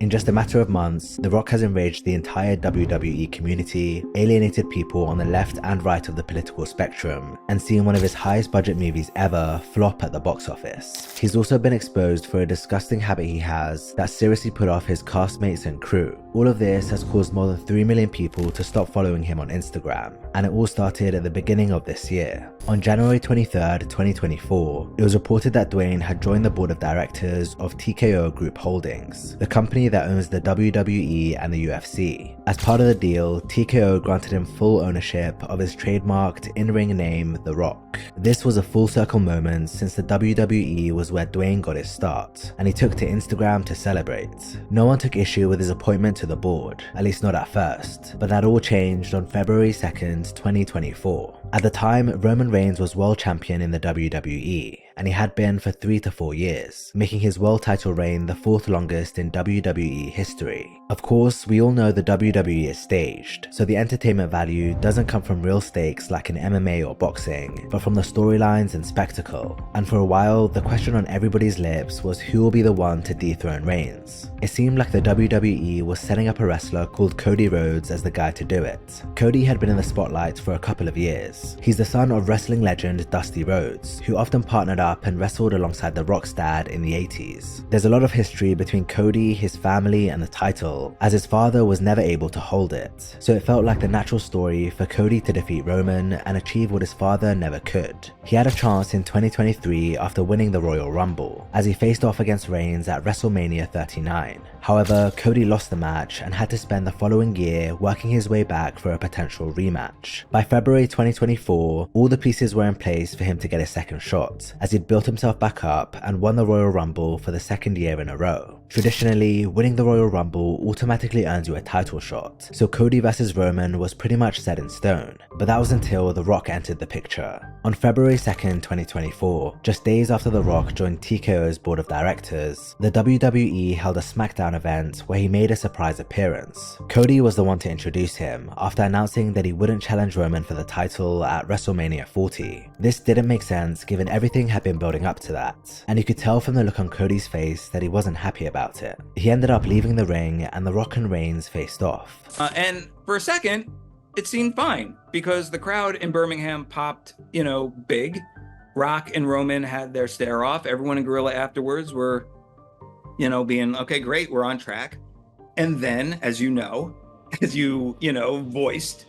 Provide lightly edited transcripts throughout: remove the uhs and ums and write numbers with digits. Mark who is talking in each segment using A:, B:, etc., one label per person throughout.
A: In just a matter of months, The Rock has enraged the entire WWE community, alienated people on the left and right of the political spectrum, and seen one of his highest budget movies ever flop at the box office. He's also been exposed for a disgusting habit he has that seriously put off his castmates and crew. All of this has caused more than 3 million people to stop following him on Instagram, and it all started at the beginning of this year. On January 23rd, 2024, it was reported that Dwayne had joined the board of directors of TKO Group Holdings, the company that owns the WWE and the UFC. As part of the deal, TKO granted him full ownership of his trademarked in-ring name, The Rock. This was a full circle moment since the WWE was where Dwayne got his start, and he took to Instagram to celebrate. No one took issue with his appointment to the board, at least not at first, but that all changed on February 2nd, 2024. At the time, Roman Reigns was world champion in the WWE, and he had been for 3 to 4 years, making his world title reign the 4th longest in WWE history. Of course, we all know the WWE is staged, so the entertainment value doesn't come from real stakes like in MMA or boxing, but from the storylines and spectacle. And for a while, the question on everybody's lips was who will be the one to dethrone Reigns. It seemed like the WWE was setting up a wrestler called Cody Rhodes as the guy to do it. Cody had been in the spotlight for a couple of years. He's the son of wrestling legend Dusty Rhodes, who often partnered up and wrestled alongside The Rock's dad in the 80s. There's a lot of history between Cody, his family, and the title, as his father was never able to hold it, so it felt like the natural story for Cody to defeat Roman and achieve what his father never could. He had a chance in 2023 after winning the Royal Rumble, as he faced off against Reigns at WrestleMania 39. However, Cody lost the match and had to spend the following year working his way back for a potential rematch. By February 2024, all the pieces were in place for him to get a second shot, as he'd built himself back up and won the Royal Rumble for the 2nd year in a row. Traditionally, winning the Royal Rumble automatically earns you a title shot, so Cody vs Roman was pretty much set in stone, but that was until The Rock entered the picture. On February 2nd, 2024, just days after The Rock joined TKO's board of directors, the WWE held a SmackDown event where he made a surprise appearance. Cody was the one to introduce him after announcing that he wouldn't challenge Roman for the title at WrestleMania 40. This didn't make sense given everything had been building up to that, and you could tell from the look on Cody's face that he wasn't happy about it. He ended up leaving the ring and The Rock and Reigns faced off.
B: And for a second, it seemed fine because the crowd in Birmingham popped, big. Rock and Roman had their stare off. Everyone in Gorilla afterwards were, being, okay, great, we're on track. And then, as you voiced,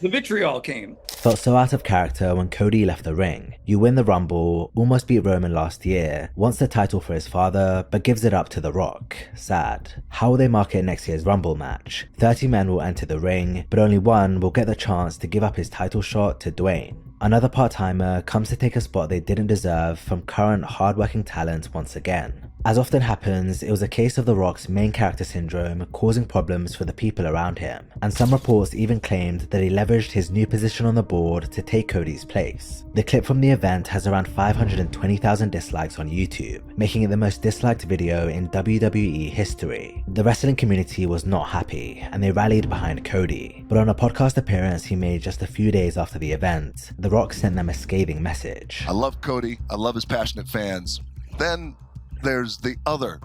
B: the vitriol came.
A: Felt so out of character when Cody left the ring. You win the Rumble, almost beat Roman last year, wants the title for his father, but gives it up to The Rock. Sad. How will they market next year's Rumble match? 30 men will enter the ring, but only one will get the chance to give up his title shot to Dwayne. Another part-timer comes to take a spot they didn't deserve from current hard-working talent once again. As often happens, it was a case of The Rock's main character syndrome causing problems for the people around him, and some reports even claimed that he leveraged his new position on the board to take Cody's place. The clip from the event has around 520,000 dislikes on YouTube, making it the most disliked video in WWE history. The wrestling community was not happy, and they rallied behind Cody, but on a podcast appearance he made just a few days after the event, The Rock sent them a scathing message.
C: I love Cody, I love his passionate fans. Then there's the other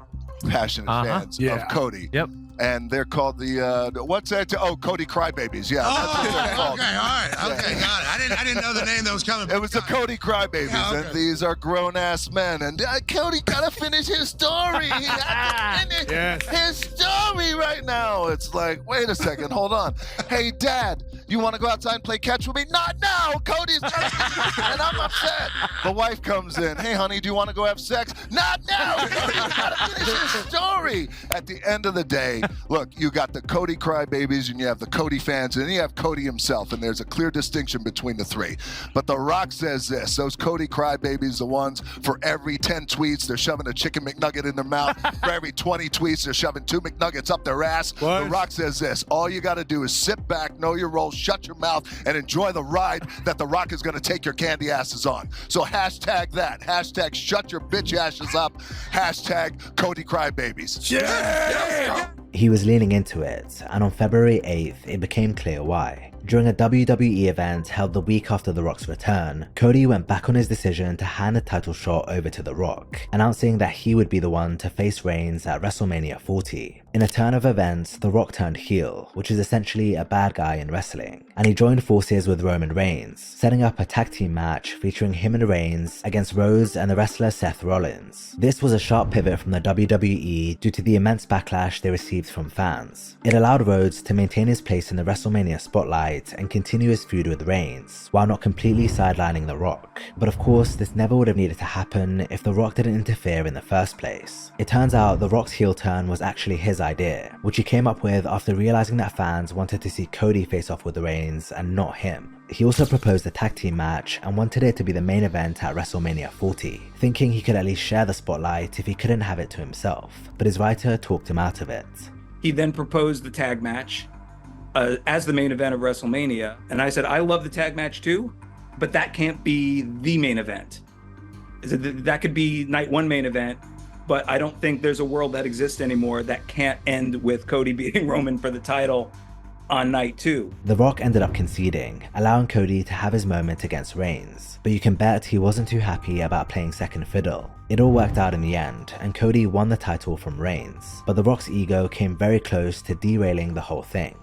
C: passionate fans of Cody.
D: Yep.
C: And they're called the, what's that? Oh, Cody Crybabies. Yeah, that's what they're called.
E: Okay, all right. Okay, got it. I didn't know the name that was coming.
C: It was the Cody Crybabies, and these are grown-ass men. And Cody gotta finish his story. He had to finish his story right now. It's like, wait a second, hold on. Hey, Dad, you want to go outside and play catch with me? Not now. Cody's and I'm upset. The wife comes in. Hey, honey, do you want to go have sex? Not now. Cody's gotta finish his story. At the end of the day, look, you got the Cody Crybabies and you have the Cody fans and you have Cody himself, and there's a clear distinction between the three. But The Rock says this, those Cody Crybabies, the ones for every 10 tweets, they're shoving a chicken McNugget in their mouth. For every 20 tweets, they're shoving 2 McNuggets up their ass. What? The Rock says this, all you got to do is sit back, know your role, shut your mouth, and enjoy the ride that The Rock is going to take your candy asses on. So hashtag that. Hashtag shut your bitch asses up. Hashtag Cody Crybabies.
A: He was leaning into it, and on February 8th, it became clear why. During a WWE event held the week after The Rock's return, Cody went back on his decision to hand the title shot over to The Rock, announcing that he would be the one to face Reigns at WrestleMania 40. In a turn of events, The Rock turned heel, which is essentially a bad guy in wrestling, and he joined forces with Roman Reigns, setting up a tag team match featuring him and Reigns against Rhodes and the wrestler Seth Rollins. This was a sharp pivot from the WWE due to the immense backlash they received from fans. It allowed Rhodes to maintain his place in the WrestleMania spotlight and continue his feud with Reigns, while not completely sidelining The Rock. But of course, this never would have needed to happen if The Rock didn't interfere in the first place. It turns out The Rock's heel turn was actually his idea, which he came up with after realizing that fans wanted to see Cody face off with Reigns and not him. He also proposed a tag team match and wanted it to be the main event at WrestleMania 40, thinking he could at least share the spotlight if he couldn't have it to himself, but his writer talked him out of it.
B: He then proposed the tag match as the main event of WrestleMania, and I said, I love the tag match too, but that can't be the main event. That could be night one main event, but I don't think there's a world that exists anymore that can't end with Cody beating Roman for the title on night two.
A: The Rock ended up conceding, allowing Cody to have his moment against Reigns, but you can bet he wasn't too happy about playing second fiddle. It all worked out in the end, and Cody won the title from Reigns, but The Rock's ego came very close to derailing the whole thing.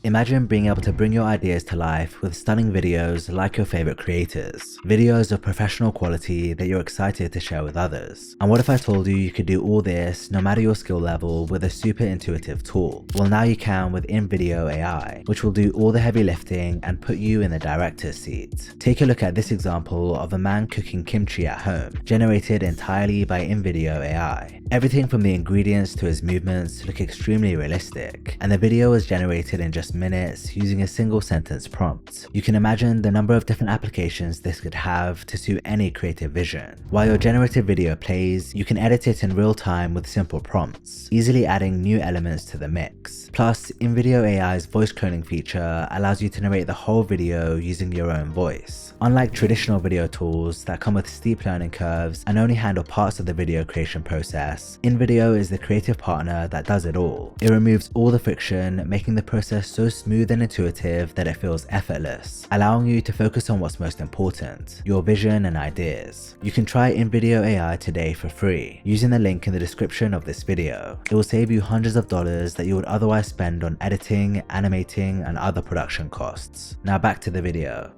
A: Imagine being able to bring your ideas to life with stunning videos like your favorite creators. Videos of professional quality that you're excited to share with others. And what if I told you you could do all this no matter your skill level with a super intuitive tool? Well, now you can with InVideo AI, which will do all the heavy lifting and put you in the director's seat. Take a look at this example of a man cooking kimchi at home, generated entirely by InVideo AI. Everything from the ingredients to his movements look extremely realistic, and the video was generated in just minutes using a single sentence prompt. You can imagine the number of different applications this could have to suit any creative vision. While your generated video plays, you can edit it in real time with simple prompts, easily adding new elements to the mix. Plus, InVideo AI's voice cloning feature allows you to narrate the whole video using your own voice. Unlike traditional video tools that come with steep learning curves and only handle parts of the video creation process, InVideo is the creative partner that does it all. It removes all the friction, making the process so smooth and intuitive that it feels effortless, allowing you to focus on what's most important, your vision and ideas. You can try InVideo AI today for free, using the link in the description of this video. It will save you hundreds of dollars that you would otherwise spend on editing, animating, and other production costs. Now back to the video.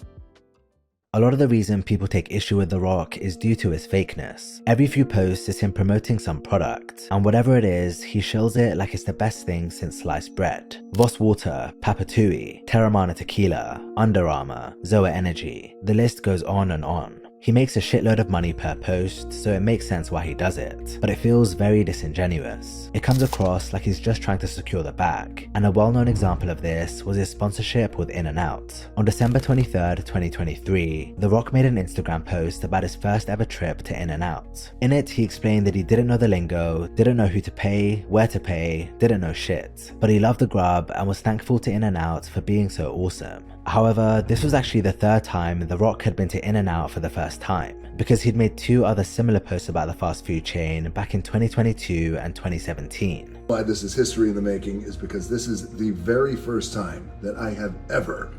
A: A lot of the reason people take issue with The Rock is due to his fakeness. Every few posts is him promoting some product, and whatever it is, he shills it like it's the best thing since sliced bread. Voss Water, Papatui, Terramana Tequila, Under Armour, Zoa Energy, the list goes on and on. He makes a shitload of money per post, so it makes sense why he does it, but it feels very disingenuous. It comes across like he's just trying to secure the bag, and a well-known example of this was his sponsorship with In-N-Out. On December 23rd, 2023, The Rock made an Instagram post about his first ever trip to In-N-Out. In it, he explained that he didn't know the lingo, didn't know who to pay, where to pay, didn't know shit, but he loved the grub and was thankful to In-N-Out for being so awesome. However, this was actually the third time The Rock had been to In-N-Out for the first time, because he'd made two other similar posts about the fast food chain back in 2022 and 2017.
D: Why this is history in the making is because this is the very first time that I have ever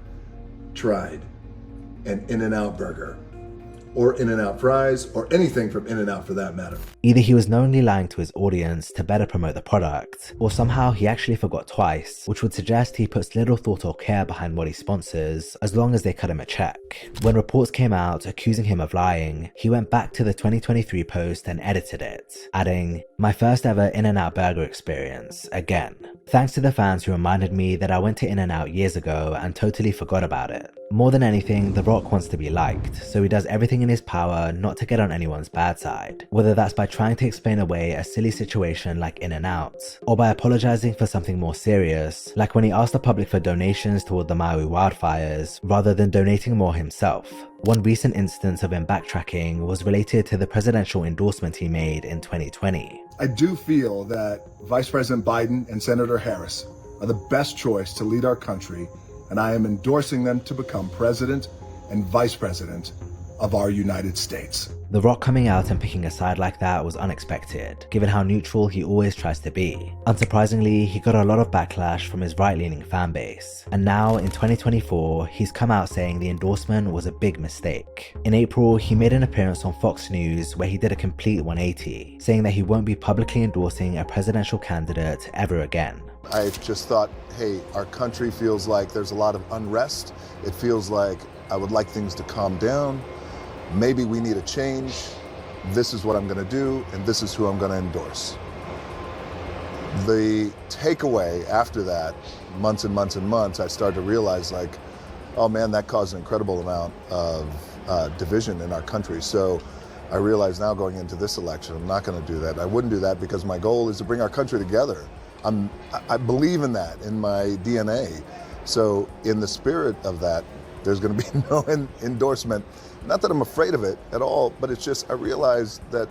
D: tried an In-N-Out burger, or In-N-Out fries, or anything from In-N-Out for that matter.
A: Either he was knowingly lying to his audience to better promote the product, or somehow he actually forgot twice, which would suggest he puts little thought or care behind what he sponsors, as long as they cut him a check. When reports came out accusing him of lying, he went back to the 2023 post and edited it, adding, "My first ever In-N-Out burger experience, again. Thanks to the fans who reminded me that I went to In-N-Out years ago and totally forgot about it. More than anything, The Rock wants to be liked, so he does everything in his power not to get on anyone's bad side, whether that's by trying to explain away a silly situation like In-N-Out, or by apologizing for something more serious, like when he asked the public for donations toward the Maui wildfires, rather than donating more himself. One recent instance of him backtracking was related to the presidential endorsement he made in 2020.
D: I do feel that Vice President Biden and Senator Harris are the best choice to lead our country, and I am endorsing them to become president and vice president of our United States.
A: The Rock coming out and picking a side like that was unexpected, given how neutral he always tries to be. Unsurprisingly, he got a lot of backlash from his right-leaning fan base, and now in 2024, he's come out saying the endorsement was a big mistake. In April, he made an appearance on Fox News where he did a complete 180, saying that he won't be publicly endorsing a presidential candidate ever again.
D: I just thought, hey, our country feels like there's a lot of unrest. It feels like I would like things to calm down. Maybe we need a change. This is what I'm going to do, and this is who I'm going to endorse. The takeaway after that, months and months and months, I started to realize, like, oh man, that caused an incredible amount of division in our country. So I realize now going into this election, I'm not going to do that. I wouldn't do that because my goal is to bring our country together. I believe in that in my DNA. So in the spirit of that, there's going to be no endorsement. Not that I'm afraid of it at all, but it's just I realize that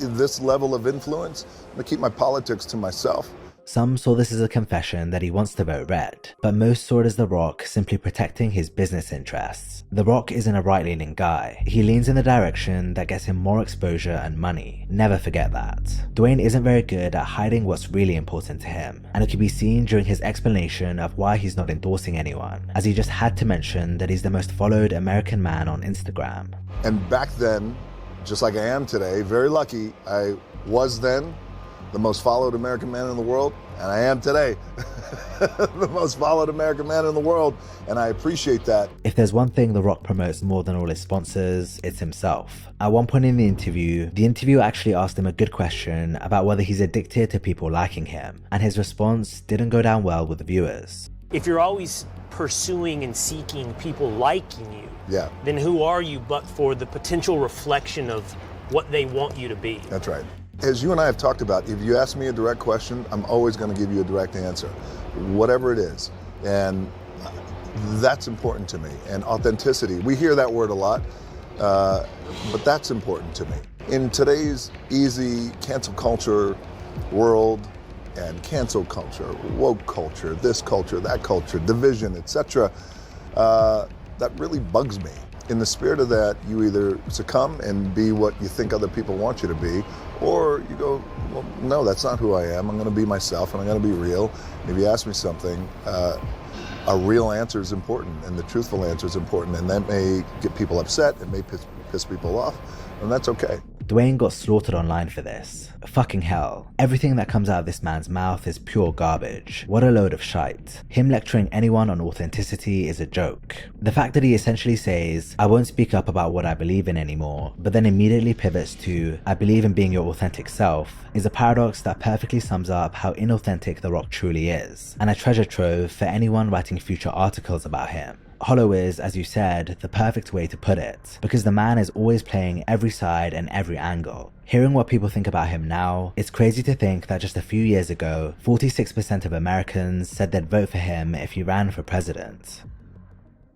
D: this level of influence, I'm going to keep my politics to myself.
A: Some saw this as a confession that he wants to vote red, but most saw it as The Rock simply protecting his business interests. The Rock isn't a right-leaning guy. He leans in the direction that gets him more exposure and money. Never forget that. Dwayne isn't very good at hiding what's really important to him, and it can be seen during his explanation of why he's not endorsing anyone, as he just had to mention that he's the most followed American man on Instagram.
D: And back then, just like I am today, very lucky, I was then the most followed American man in the world, and I am today the most followed American man in the world, and I appreciate that.
A: If there's one thing The Rock promotes more than all his sponsors, it's himself. At one point in the interviewer actually asked him a good question about whether he's addicted to people liking him, and his response didn't go down well with the viewers.
F: If you're always pursuing and seeking people liking you, then who are you but for the potential reflection of what they want you to be?
D: That's right. As you and I have talked about, if you ask me a direct question, I'm always going to give you a direct answer, whatever it is. And that's important to me. And authenticity, we hear that word a lot, but that's important to me. In today's easy cancel culture world, and cancel culture, woke culture, this culture, that culture, division, etc., that really bugs me. In the spirit of that, you either succumb and be what you think other people want you to be, or you go, well, no, that's not who I am. I'm going to be myself, and I'm going to be real. And if you ask me something, a real answer is important, and the truthful answer is important, and that may get people upset, it may piss people off, and that's okay.
A: Dwayne got slaughtered online for this. Fucking hell. Everything that comes out of this man's mouth is pure garbage. What a load of shite. Him lecturing anyone on authenticity is a joke. The fact that he essentially says, I won't speak up about what I believe in anymore, but then immediately pivots to, I believe in being your authentic self, is a paradox that perfectly sums up how inauthentic The Rock truly is, and a treasure trove for anyone writing future articles about him. Hollow is, as you said, the perfect way to put it, because the man is always playing every side and every angle. Hearing what people think about him now, it's crazy to think that just a few years ago, 46% of Americans said they'd vote for him if he ran for president.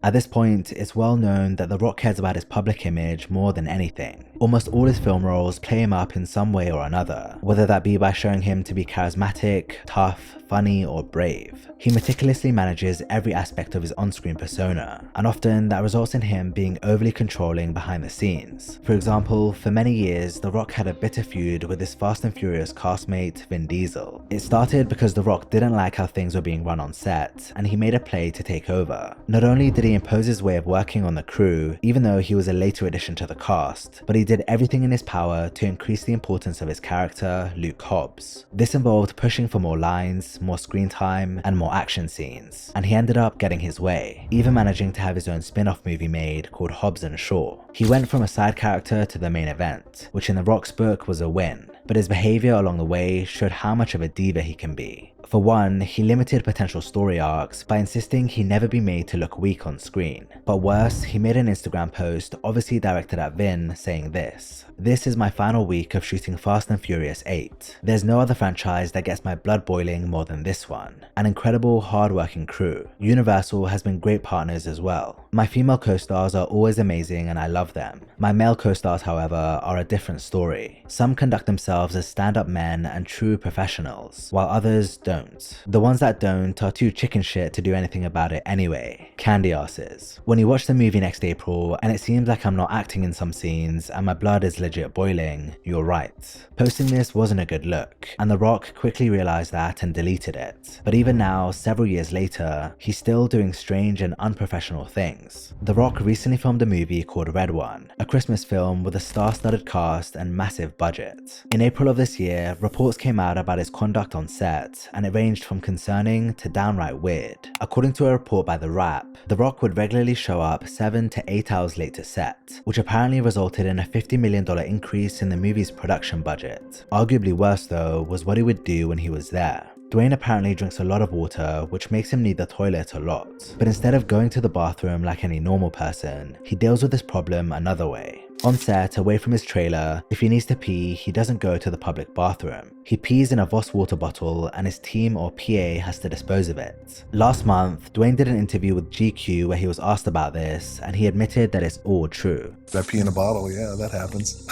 A: At this point, it's well known that The Rock cares about his public image more than anything. Almost all his film roles play him up in some way or another, whether that be by showing him to be charismatic, tough, funny, or brave. He meticulously manages every aspect of his on-screen persona, and often that results in him being overly controlling behind the scenes. For example, for many years, The Rock had a bitter feud with his Fast and Furious castmate, Vin Diesel. It started because The Rock didn't like how things were being run on set, and he made a play to take over. Not only did he impose his way of working on the crew, even though he was a later addition to the cast, but he did everything in his power to increase the importance of his character, Luke Hobbs. This involved pushing for more lines, more screen time, and more action scenes, and he ended up getting his way, even managing to have his own spin-off movie made called Hobbs and Shaw. He went from a side character to the main event, which in The Rock's book was a win, but his behavior along the way showed how much of a diva he can be. For one, he limited potential story arcs by insisting he never be made to look weak on screen. But worse, he made an Instagram post obviously directed at Vin saying this: "This is my final week of shooting Fast and Furious 8. There's no other franchise that gets my blood boiling more than this one. An incredible, hard-working crew. Universal has been great partners as well. My female co-stars are always amazing and I love them. My male co-stars, however, are a different story. Some conduct themselves as stand-up men and true professionals, while others don't. don't. The ones that don't are too chicken shit to do anything about it anyway. Candy asses. When you watch the movie next April and it seems like I'm not acting in some scenes and my blood is legit boiling, you're right. Posting this wasn't a good look, and The Rock quickly realized that and deleted it. But even now, several years later, he's still doing strange and unprofessional things. The Rock recently filmed a movie called Red One, a Christmas film with a star-studded cast and massive budget. In April of this year, reports came out about his conduct on set, and it ranged from concerning to downright weird. According to a report by The Wrap, The Rock would regularly show up 7 to 8 hours late to set, which apparently resulted in a $50 million increase in the movie's production budget. Arguably worse though was what he would do when he was there. Dwayne apparently drinks a lot of water, which makes him need the toilet a lot. But instead of going to the bathroom like any normal person, he deals with this problem another way. On set, away from his trailer, if he needs to pee, he doesn't go to the public bathroom. He pees in a Voss water bottle and his team or PA has to dispose of it. Last month, Dwayne did an interview with GQ where he was asked about this, and he admitted that it's all true.
G: I pee in a bottle, yeah, that happens.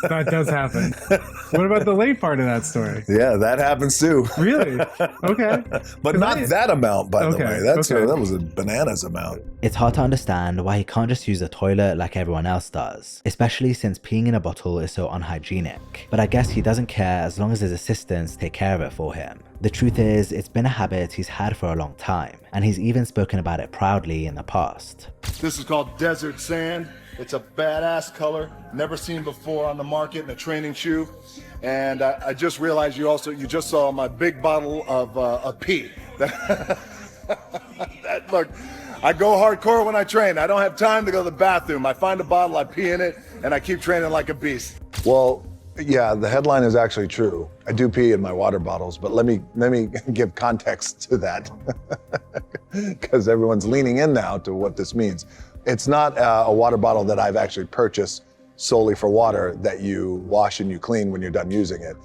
H: That does happen. What about the late part of that story?
G: Yeah, that happens too.
H: Really? Okay.
G: But not that amount, by the way. That was a bananas amount.
A: It's hard to understand why he can't just use a toilet like everyone else does, especially since peeing in a bottle is so unhygienic. But I guess he doesn't care as long as his assistants take care of it for him. The truth is, it's been a habit he's had for a long time, and he's even spoken about it proudly in the past.
D: This is called desert sand. It's a badass color, never seen before on the market in a training shoe. And I just realized you just saw my big bottle of pee. Look, I go hardcore when I train. I don't have time to go to the bathroom. I find a bottle, I pee in it, and I keep training like a beast.
G: Well, yeah, the headline is actually true. I do pee in my water bottles, but let me give context to that because everyone's leaning in now to what this means. It's not a water bottle that I've actually purchased solely for water that you wash and you clean when you're done using it.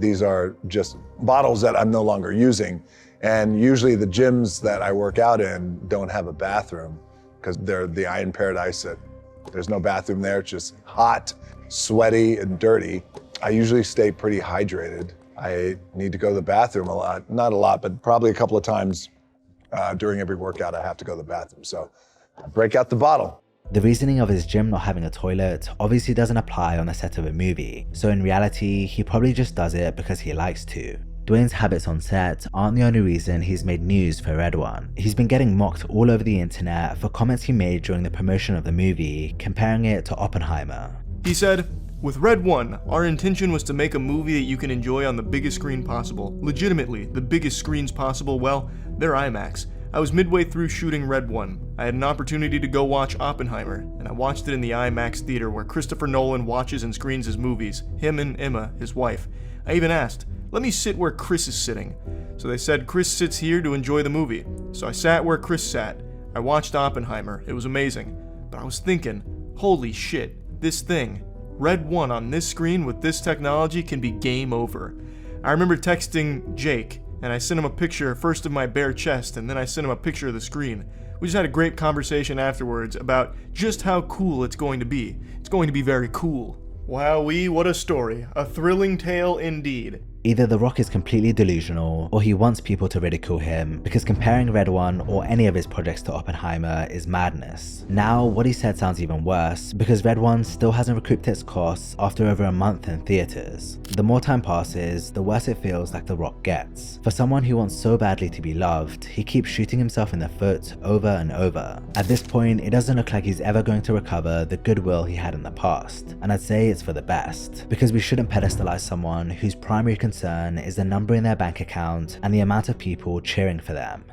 G: These are just bottles that I'm no longer using. And usually the gyms that I work out in don't have a bathroom because they're the Iron Paradise. There's no bathroom there. It's just hot, sweaty, and dirty. I usually stay pretty hydrated. I need to go to the bathroom a lot. Not a lot, but probably a couple of times during every workout I have to go to the bathroom. So I break out the bottle.
A: The reasoning of his gym not having a toilet obviously doesn't apply on the set of a movie, so in reality, he probably just does it because he likes to. Dwayne's habits on set aren't the only reason he's made news for Red One. He's been getting mocked all over the internet for comments he made during the promotion of the movie, comparing it to Oppenheimer.
I: He said, "With Red One, our intention was to make a movie that you can enjoy on the biggest screen possible. Legitimately, the biggest screens possible, well, they're IMAX. I was midway through shooting Red One. I had an opportunity to go watch Oppenheimer, and I watched it in the IMAX theater where Christopher Nolan watches and screens his movies, him and Emma, his wife. I even asked, let me sit where Chris is sitting. So they said Chris sits here to enjoy the movie. So I sat where Chris sat. I watched Oppenheimer. It was amazing. But I was thinking, holy shit, this thing, Red One on this screen with this technology can be game over. I remember texting Jake, and I sent him a picture first of my bare chest, and then I sent him a picture of the screen. We just had a great conversation afterwards about just how cool it's going to be. It's going to be very cool. Wowee, what a story. A thrilling tale indeed.
A: Either The Rock is completely delusional, or he wants people to ridicule him, because comparing Red One or any of his projects to Oppenheimer is madness. Now, what he said sounds even worse, because Red One still hasn't recouped its costs after over a month in theaters. The more time passes, the worse it feels like The Rock gets. For someone who wants so badly to be loved, he keeps shooting himself in the foot over and over. At this point, it doesn't look like he's ever going to recover the goodwill he had in the past, and I'd say it's for the best, because we shouldn't pedestalize someone whose primary concern is the number in their bank account and the amount of people cheering for them.